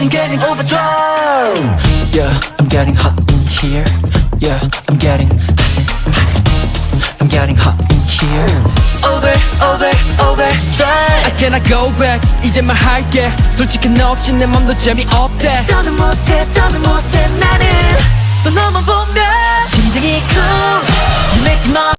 getting overdrive. Yeah, I'm getting hot in here. Yeah, I'm getting hot in here. Overdrive. I cannot go back 이제 말할게 솔직히 너 없이 내 맘도 재미없대 더는 못해 나는 또 너만 보면 심장이 cool. You make my